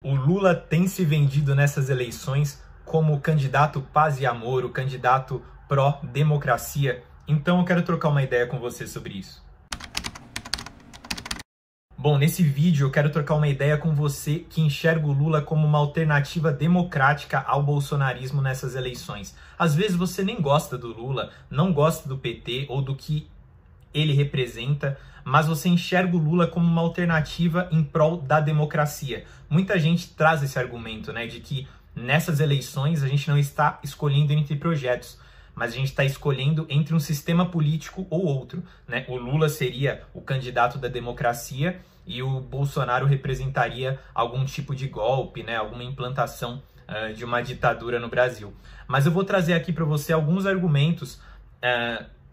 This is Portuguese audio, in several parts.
O Lula tem se vendido nessas eleições como o candidato paz e amor, o candidato pró-democracia. Então eu quero trocar uma ideia com você sobre isso. Bom, nesse vídeo eu quero trocar uma ideia com você que enxerga o Lula como uma alternativa democrática ao bolsonarismo nessas eleições. Às vezes você nem gosta do Lula, não gosta do PT ou do que ele representa, mas você enxerga o Lula como uma alternativa em prol da democracia. Muita gente traz esse argumento, né, de que nessas eleições a gente não está escolhendo entre projetos, mas a gente está escolhendo entre um sistema político ou outro, né? O Lula seria o candidato da democracia e o Bolsonaro representaria algum tipo de golpe, né? Alguma implantação de uma ditadura no Brasil. Mas eu vou trazer aqui para você alguns argumentos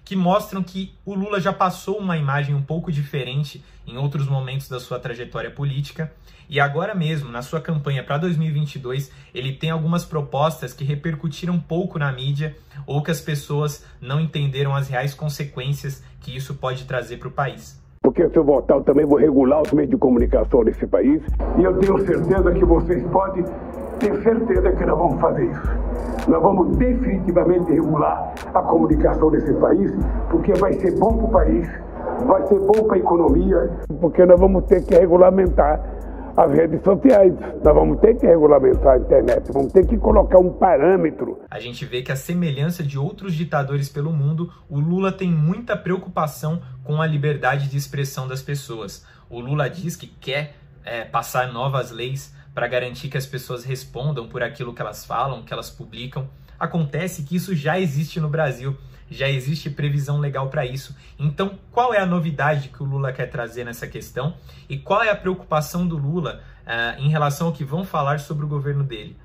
que mostram que o Lula já passou uma imagem um pouco diferente em outros momentos da sua trajetória política, e agora mesmo, na sua campanha para 2022, ele tem algumas propostas que repercutiram pouco na mídia ou que as pessoas não entenderam as reais consequências que isso pode trazer para o país. Porque se eu votar, eu também vou regular os meios de comunicação nesse país, e eu tenho certeza que vocês podem ter certeza que nós vamos fazer isso. Nós vamos definitivamente regular a comunicação nesse país, porque vai ser bom para o país, vai ser bom para a economia, porque nós vamos ter que regulamentar as redes sociais, nós vamos ter que regulamentar a internet, vamos ter que colocar um parâmetro. A gente vê que, a semelhança de outros ditadores pelo mundo, o Lula tem muita preocupação com a liberdade de expressão das pessoas. O Lula diz que quer passar novas leis para garantir que as pessoas respondam por aquilo que elas falam, que elas publicam. Acontece que isso já existe no Brasil, já existe previsão legal para isso. Então, qual é a novidade que o Lula quer trazer nessa questão? E qual é a preocupação do Lula em relação ao que vão falar sobre o governo dele?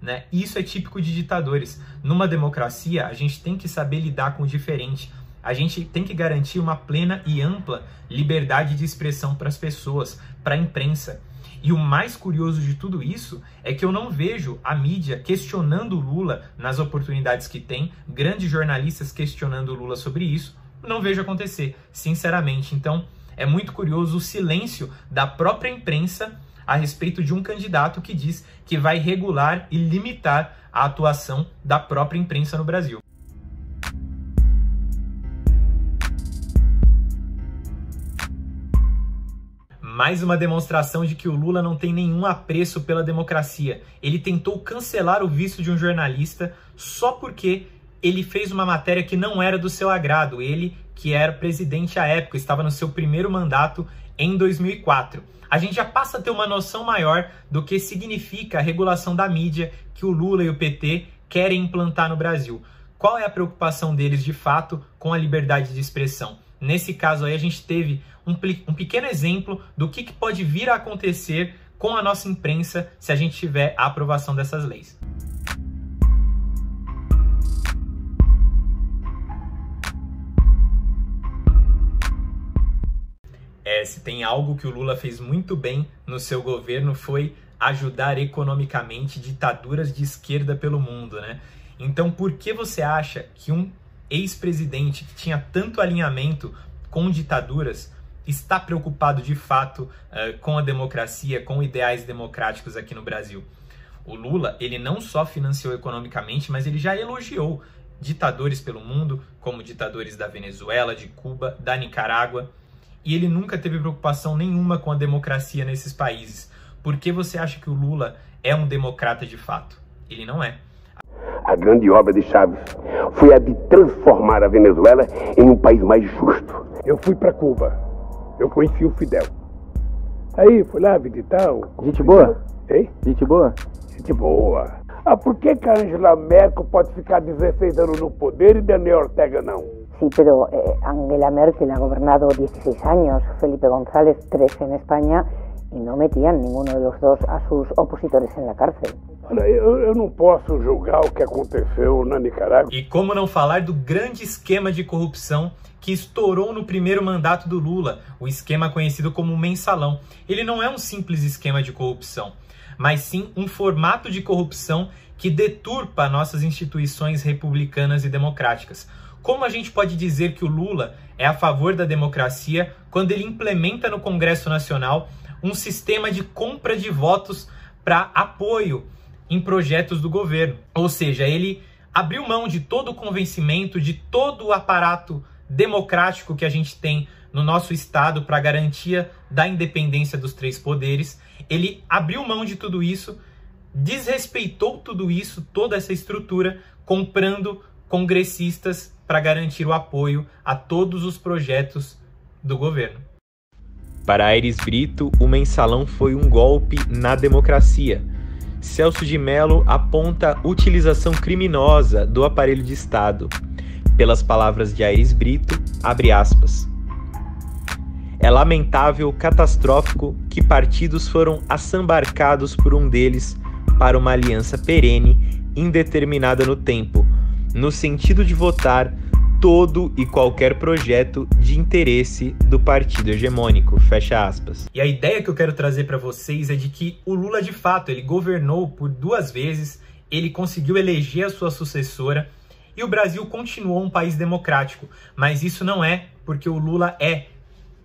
Né? Isso é típico de ditadores. Numa democracia, a gente tem que saber lidar com o diferente. A gente tem que garantir uma plena e ampla liberdade de expressão para as pessoas, para a imprensa. E o mais curioso de tudo isso é que eu não vejo a mídia questionando o Lula nas oportunidades que tem, grandes jornalistas questionando o Lula sobre isso, não vejo acontecer, sinceramente. Então, é muito curioso o silêncio da própria imprensa a respeito de um candidato que diz que vai regular e limitar a atuação da própria imprensa no Brasil. Mais uma demonstração de que o Lula não tem nenhum apreço pela democracia. Ele tentou cancelar o visto de um jornalista só porque ele fez uma matéria que não era do seu agrado. Ele, que era presidente à época, estava no seu primeiro mandato em 2004. A gente já passa a ter uma noção maior do que significa a regulação da mídia que o Lula e o PT querem implantar no Brasil. Qual é a preocupação deles, de fato, com a liberdade de expressão? Nesse caso aí, a gente teve um pequeno exemplo do que pode vir a acontecer com a nossa imprensa se a gente tiver a aprovação dessas leis. Se tem algo que o Lula fez muito bem no seu governo foi ajudar economicamente ditaduras de esquerda pelo mundo, né? Então, por que você acha que um ex-presidente que tinha tanto alinhamento com ditaduras está preocupado de fato com a democracia, com ideais democráticos aqui no Brasil? O Lula, ele não só financiou economicamente, mas ele já elogiou ditadores pelo mundo, como ditadores da Venezuela, de Cuba, da Nicarágua, e ele nunca teve preocupação nenhuma com a democracia nesses países. Por que você acha que o Lula é um democrata de fato? Ele não é. A grande obra de Chávez foi a de transformar a Venezuela em um país mais justo. Eu fui para Cuba, eu conheci o Fidel. Aí, fui lá visitar o... Gente boa? Hein? Gente boa? Gente boa. Por que a Angela Merkel pode ficar 16 anos no poder e Daniel Ortega não? Sí, pero Angela Merkel ha gobernado 16 años, Felipe González 13 en España, y no metían ninguno de los dos a sus opositores en la cárcel. Olha, eu não posso julgar o que aconteceu na Nicarágua. E como não falar do grande esquema de corrupção que estourou no primeiro mandato do Lula, o esquema conhecido como mensalão. Ele não é um simples esquema de corrupção, mas sim um formato de corrupção que deturpa nossas instituições republicanas e democráticas. Como a gente pode dizer que o Lula é a favor da democracia quando ele implementa no Congresso Nacional um sistema de compra de votos para apoio em projetos do governo. Ou seja, ele abriu mão de todo o convencimento, de todo o aparato democrático que a gente tem no nosso Estado para garantia da independência dos três poderes. Ele abriu mão de tudo isso, desrespeitou tudo isso, toda essa estrutura, comprando congressistas para garantir o apoio a todos os projetos do governo. Para Aires Brito, o mensalão foi um golpe na democracia. Celso de Mello aponta utilização criminosa do aparelho de Estado. Pelas palavras de Aires Brito, abre aspas. É lamentável, catastrófico, que partidos foram assambarcados por um deles para uma aliança perene, indeterminada no tempo, no sentido de votar todo e qualquer projeto de interesse do partido hegemônico, fecha aspas. E a ideia que eu quero trazer para vocês é de que o Lula, de fato, ele governou por 2 vezes, ele conseguiu eleger a sua sucessora e o Brasil continuou um país democrático. Mas isso não é porque o Lula é,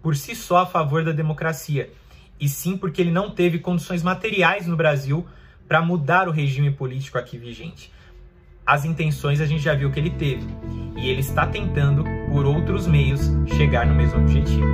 por si só, a favor da democracia, e sim porque ele não teve condições materiais no Brasil para mudar o regime político aqui vigente. As intenções a gente já viu que ele teve, e ele está tentando, por outros meios, chegar no mesmo objetivo.